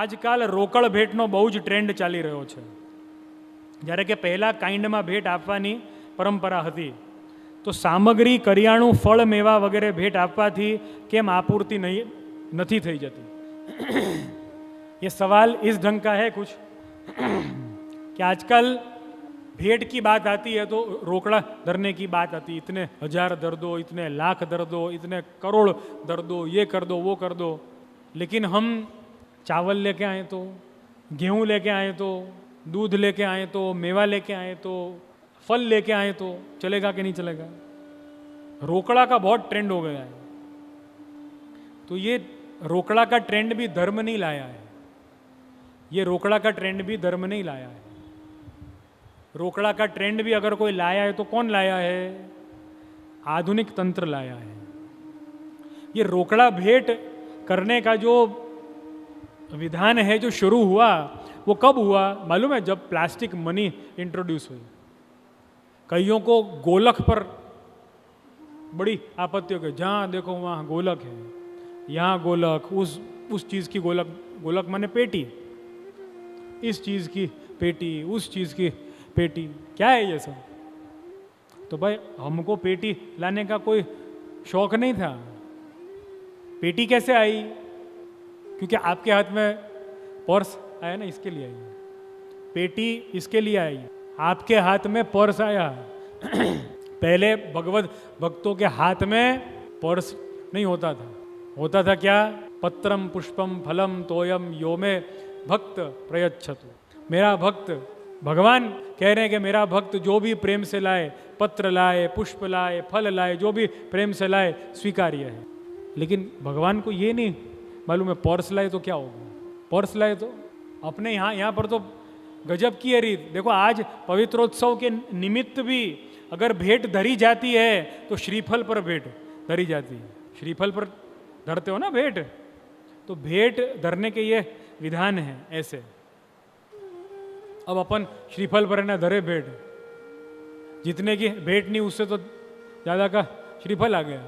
આજકાલ રોકડ ભેટનો બહુ જ ટ્રેન્ડ ચાલી રહ્યો છે. જ્યારે કે પહેલાં કાઇન્ડમાં ભેટ આપવાની પરંપરા હતી, તો સામગ્રી, કરિયાણું, ફળ, મેવા વગેરે ભેટ આપવાથી કેમ આપૂર્તિ નથી થઈ જતી? ये सवाल इस ढंग का है कुछ कि आजकल भेंट की बात आती है तो रोकड़ा धरने की बात आती है, इतने हजार धर दो, इतने लाख धर दो, इतने करोड़ धर दो, ये कर दो, वो कर दो. लेकिन हम चावल लेके आए तो, गेहूँ लेके आए तो, दूध लेके आए तो, मेवा लेके आए तो, फल लेके आए तो चलेगा कि नहीं चलेगा? रोकड़ा का बहुत ट्रेंड हो गया है. तो ये रोकड़ा का ट्रेंड भी धर्म नहीं लाया है. ये रोकड़ा का ट्रेंड भी धर्म नहीं लाया है. रोकड़ा का ट्रेंड भी अगर कोई लाया है तो कौन लाया है? आधुनिक तंत्र लाया है. ये रोकड़ा भेंट करने का जो विधान है, जो शुरू हुआ, वो कब हुआ मालूम है? जब प्लास्टिक मनी इंट्रोड्यूस हुई. कईयों को गोलक पर बड़ी आपत्ति हो गई. जहाँ देखो वहाँ गोलक है, यहाँ गोलक, उस चीज़ की गोलक, गोलक माने पेटी, इस चीज़ की पेटी, उस चीज़ की पेटी. क्या है ये सब? तो भाई हमको पेटी लाने का कोई शौक नहीं था. पेटी कैसे आई? क्योंकि आपके हाथ में पर्स आया ना, इसके लिए आई. पेटी इसके लिए आई, आपके हाथ में पर्स आया. पहले भगवत भक्तों के हाथ में पर्स नहीं होता था. होता था क्या? पत्रम पुष्पम फलम तोयम यो में भक्त प्रयच्छतु. मेरा भक्त, भगवान कह रहे हैं कि मेरा भक्त जो भी प्रेम से लाए, पत्र लाए, पुष्प लाए, फल लाए, जो भी प्रेम से लाए, स्वीकार्य है. लेकिन भगवान को ये नहीं मालूम है पर्स लाए तो क्या होगा. पर्स लाए तो अपने यहाँ पर तो गजब की है रीत. देखो आज पवित्रोत्सव के निमित्त भी अगर भेंट धरी जाती है तो श्रीफल पर भेंट धरी जाती है. श्रीफल पर धरते हो ना भेंट, तो भेंट धरने के ये विधान है ऐसे. अब अपन श्रीफल पर ना धरे भेंट, जितने की भेंट नहीं उससे तो ज़्यादा का श्रीफल आ गया.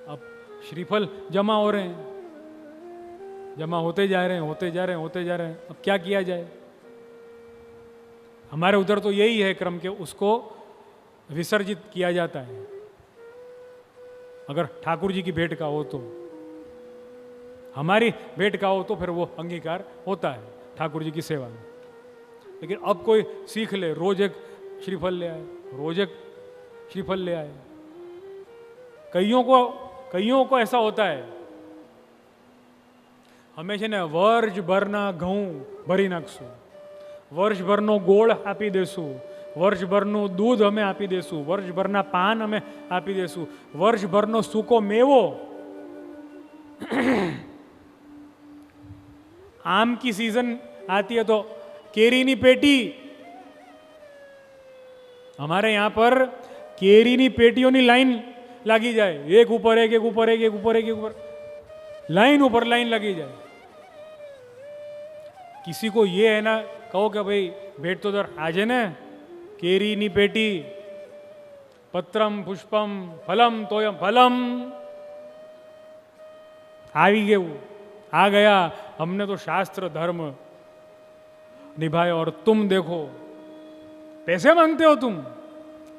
अब श्रीफल जमा हो रहे हैं, जमा होते जा रहे हैं, होते जा रहे हैं, होते जा रहे हैं. अब क्या किया जाए? हमारे उधर तो यही है क्रम के उसको विसर्जित किया जाता है. अगर ठाकुर जी की भेंट का हो तो, हमारी भेंट का हो तो फिर वो अंगीकार होता है ठाकुर जी की सेवा में. लेकिन अब कोई सीख ले, रोज एक श्रीफल ले आए, रोज एक श्रीफल ले आए. कईयों को ऐसा होता है, હંમેશા ને વર્ષભરના ઘઉં ભરી નાખશું, વર્ષભરનો ગોળ આપી દેશું, વર્ષભરનું દૂધ અમે આપી દેશું, વર્ષભરના પાન અમે આપી દેશું, વર્ષભરનો સૂકો મેવો. आम की सीजन आती है तो केरीनी पेटी. हमारे यहाँ पर केरीनी पेटियों लाइन लगी जाए, एक ऊपर एक, एक ऊपर एक, एक ऊपर एक, एक ऊपर लाइन ऊपर लाइन लगी जाए. किसी को ये है ना, कहो कि भाई भेंट तो दर आज है ना, केरीनी पेटी, पत्रम पुष्पम फलम तोयम फलम. આવી ગયું, आ गया, हमने तो शास्त्र धर्म निभाया और तुम देखो पैसे मांगते हो तुम.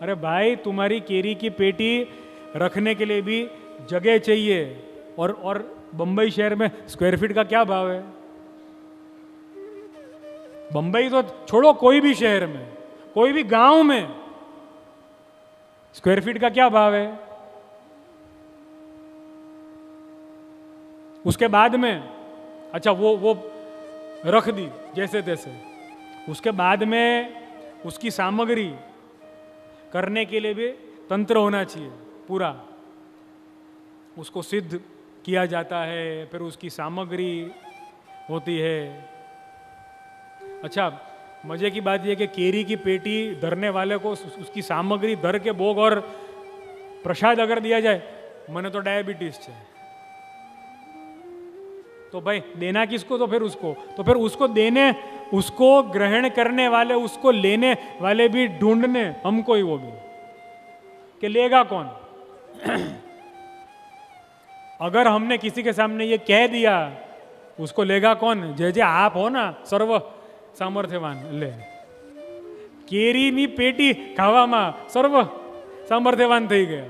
अरे भाई तुम्हारी केरी की पेटी रखने के लिए भी जगह चाहिए. और बंबई शहर में स्क्वायर फीट का क्या भाव है? बंबई तो छोड़ो, कोई भी शहर में, कोई भी गांव में स्क्वायर फीट का क्या भाव है? उसके बाद में अच्छा वो रख दी जैसे तैसे. उसके बाद में उसकी सामग्री करने के लिए भी तंत्र होना चाहिए पूरा. उसको सिद्ध किया जाता है, फिर उसकी सामग्री होती है. अच्छा, मजे की बात यह कि केरी की पेटी धरने वाले को उसकी सामग्री धर के भोग और प्रसाद अगर दिया जाए, मैंने तो डायबिटीज है, तो भाई देना किसको? तो फिर उसको देने, उसको ग्रहण करने वाले, उसको लेने वाले भी ढूंढने हमको ही, वो भी कि लेगा कौन. अगर हमने किसी के सामने ये कह दिया उसको लेगा कौन? जे आप हो ना સર્વ સામર્થ્યવાન. લે કેરીની પેટી ખાવામાં સર્વ સામર્થ્યવાન થઈ ગયા.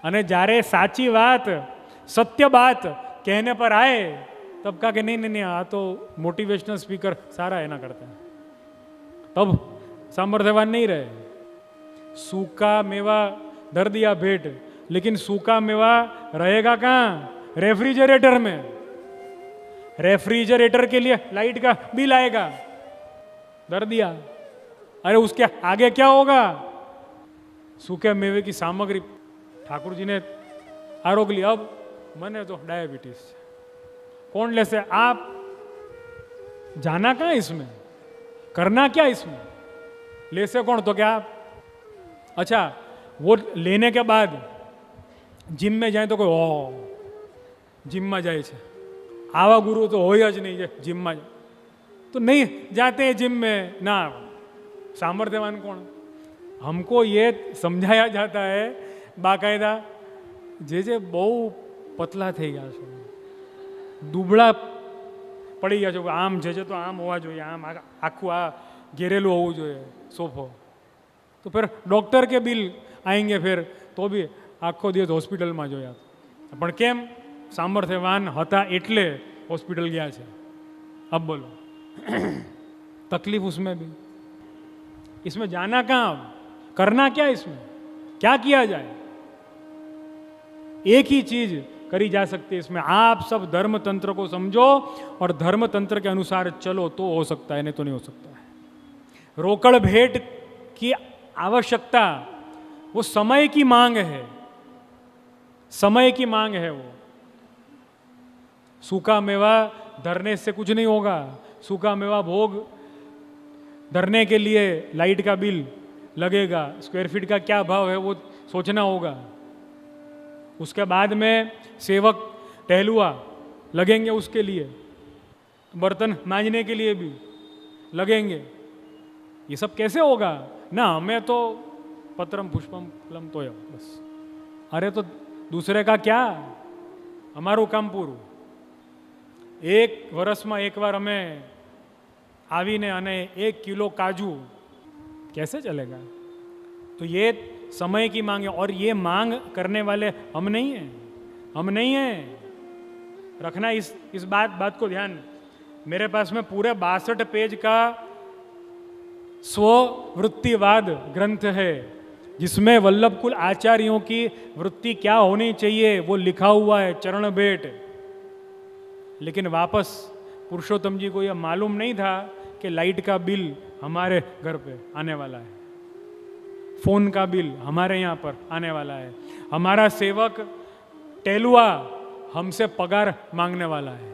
અને જ્યારે સાચી વાત सत्य बात कहने पर आए तब कहा कि नहीं नहीं नहीं, आ तो मोटिवेशनल स्पीकर सारा है ना करता है, तब सामर्थ्यवान नहीं रहे. सूखा मेवा धर दिया भेंट, लेकिन सूखा मेवा रहेगा कहाँ? रेफ्रिजरेटर में. रेफ्रिजरेटर के लिए लाइट का बिल आएगा, धर दिया. अरे उसके आगे क्या होगा? सूखे मेवे की सामग्री ठाकुर जी ने आरोग ली. अब मने तो डायबिटीज, कौन ले से? आप जाना कहाँ इसमें, करना क्या इसमें? ले से कौन? तो क्या? अच्छा, वो लेने के बाद जिम में जाए तो कोई ओ जिम में जाए, आवा गुरु तो हो ज नहीं जिम में, तो नहीं जाते हैं जिम में ना. सामर्थ्यवान कौन? हमको ये समझाया जाता है बाकायदा, जे बहु पतला થઈ ગયા છો, દુબળા પડી ગયા છો, આમ જે તો આમ હોવા જોઈએ, આમ આખું આ ઘેરેલું હોવું જોઈએ સોફો, તો फिर डॉक्टर के बिल आएंगे, फिर तो भी આખો દિવસ હોસ્પિટલમાં જોયા. પણ કેમ? સામર્થ્યવાન હતા એટલે હોસ્પિટલ ગયા છે. अब बोलो तकलीफ उसमें भी, इसमें जाना कहाँ, करना क्या, इसमें क्या किया जाए? एक ही चीज करी जा सकती है इसमें. आप सब धर्म तंत्र को समझो और धर्म तंत्र के अनुसार चलो तो हो सकता है, नहीं तो नहीं हो सकता है. रोकड़ भेंट की आवश्यकता वो समय की मांग है, समय की मांग है. वो सूखा मेवा धरने से कुछ नहीं होगा. सूखा मेवा भोग धरने के लिए लाइट का बिल लगेगा, स्क्वायर फीट का क्या भाव है वो सोचना होगा. उसके बाद में सेवक टहलुआ लगेंगे, उसके लिए बर्तन मांजने के लिए भी लगेंगे. ये सब कैसे होगा? ना हमें तो पत्रम पुष्पम फलम तो बस. अरे तो दूसरे का क्या, हमाરું કામ પૂરું. एक વર્ષમાં એકવાર અમે આવીને અને 1 કિલો કાજુ कैसे चलेगा? तो ये समय की मांग है, और ये मांग करने वाले हम नहीं हैं, हम नहीं हैं. रखना इस बात को ध्यान. मेरे पास में पूरे 62 पेज का स्ववृत्तिवाद ग्रंथ है, जिसमें वल्लभ कुल आचार्यों की वृत्ति क्या होनी चाहिए वो लिखा हुआ है, चरण भेंट. लेकिन वापस पुरुषोत्तम जी को यह मालूम नहीं था कि लाइट का बिल हमारे घर पे आने वाला है, फोन का बिल हमारे यहाँ पर आने वाला है, हमारा सेवक टेलुआ हमसे पगार मांगने वाला है.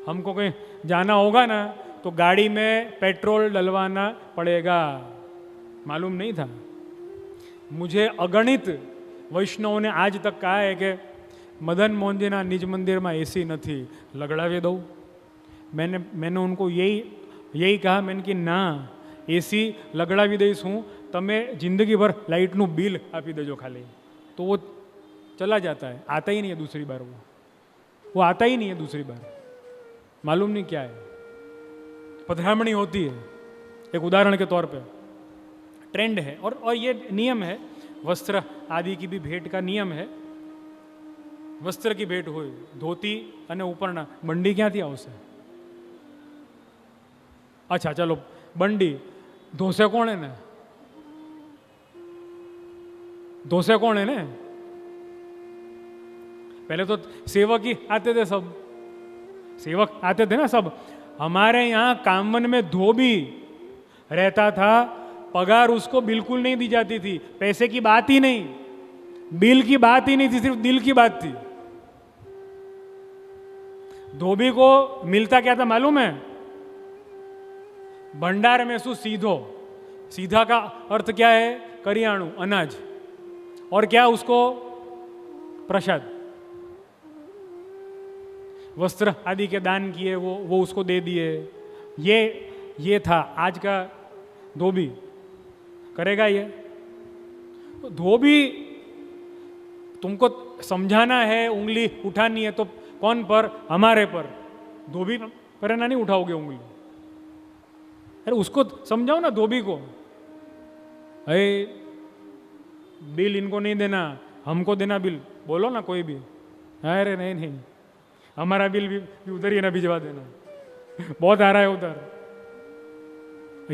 हमको कहीं जाना होगा ना तो गाड़ी में पेट्रोल डलवाना पड़ेगा. मालूम नहीं था. मुझे अगणित वैष्णवों ने आज तक कहा है कि मदन मोहन जी ना निज मंदिर में एसी नहीं, लगड़ावी दो. मैंने उनको यही कहा, मैंने कि ना एसी लगड़ावी दईश हूँ, तमे जिंदगी भर लाइटનું बिल આપી દેજો खाली, तो वो चला जाता है. आता ही नहीं है दूसरी बार, वो आता ही नहीं है दूसरी बार. मालूम नहीं क्या है. पधरामणी होती है, एक उदाहरण के तौर पे ट्रेंड है. और ये नियम है, वस्त्र आदि की भी भेंट का नियम है. वस्त्र की भेंट हो, धोती અને ઉપરના બંડી ક્યાંથી આવશે? अच्छा चलो बंडी धोसे कौन है ने? धोसे कौन है ने? पहले तो सेवक ही आते थे, सब सेवक आते थे ना सब. हमारे यहाँ कामन में धोबी रहता था, पगार उसको बिल्कुल नहीं दी जाती थी. पैसे की बात ही नहीं, बिल की बात ही नहीं थी, सिर्फ दिल की बात थी. धोबी को मिलता क्या था मालूम है? भंडार में सु सीधो. सीधा का अर्थ क्या है? करियाणु, अनाज. और क्या उसको? प्रसाद. वस्त्र आदि के दान किए, वो उसको दे दिए. ये था. आज का धोबी करेगा ये? तो धोबी तुमको समझाना है, उंगली उठानी है, तो कौन पर? हमारे पर। धोबी पर है ना, नहीं उठाओगे उंगली? अरे उसको समझाओ ना, धोबी को, अरे बिल इनको नहीं देना, हमको देना बिल, बोलो ना कोई भी। अरे नहीं नहीं, हमारा बिल भी उधर ही ना भिजवा देना, बहुत आ रहा है उधर।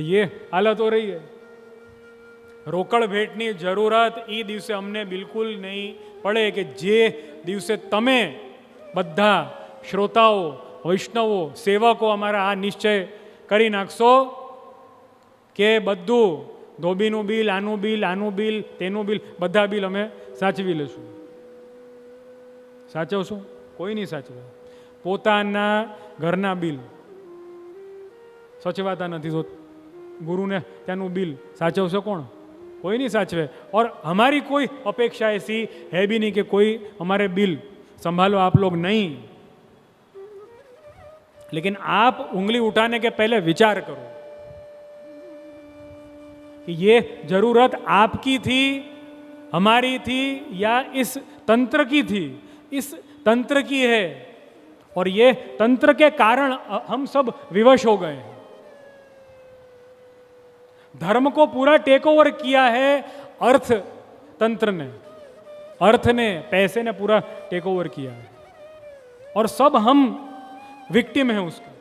ये हालत हो रही है। રોકડ ભેટની જરૂરત એ દિવસે અમને બિલકુલ નહીં પડે કે જે દિવસે તમે બધા શ્રોતાઓ, વૈષ્ણવો, સેવકો અમારા આ નિશ્ચય કરી નાખશો કે બધું ધોબીનું બિલ, આનું બિલ, તેનું બિલ, બધા બિલ અમે સાચવી લેશું. સાચવશું? કોઈ નહીં સાચવે. પોતાના ઘરના બિલ સચવાતા નથી, તો ગુરુને ત્યાંનું બિલ સાચવશે કોણ? कोई नहीं साचवे. और हमारी कोई अपेक्षा ऐसी है भी नहीं कि कोई हमारे बिल संभालो आप लोग, नहीं. लेकिन आप उंगली उठाने के पहले विचार करो कि ये जरूरत आपकी थी, हमारी थी, या इस तंत्र की थी? इस तंत्र की है, और ये तंत्र के कारण हम सब विवश हो गए हैं. धर्म को पूरा टेक ओवर किया है अर्थ तंत्र ने, अर्थ ने, पैसे ने पूरा टेक ओवर किया है, और सब हम विक्टिम हैं उसका.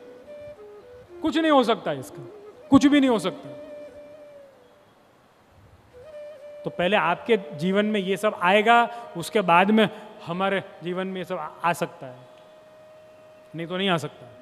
कुछ नहीं हो सकता इसका, कुछ भी नहीं हो सकता. तो पहले आपके जीवन में ये सब आएगा, उसके बाद में हमारे जीवन में ये सब आ सकता है, नहीं तो नहीं आ सकता.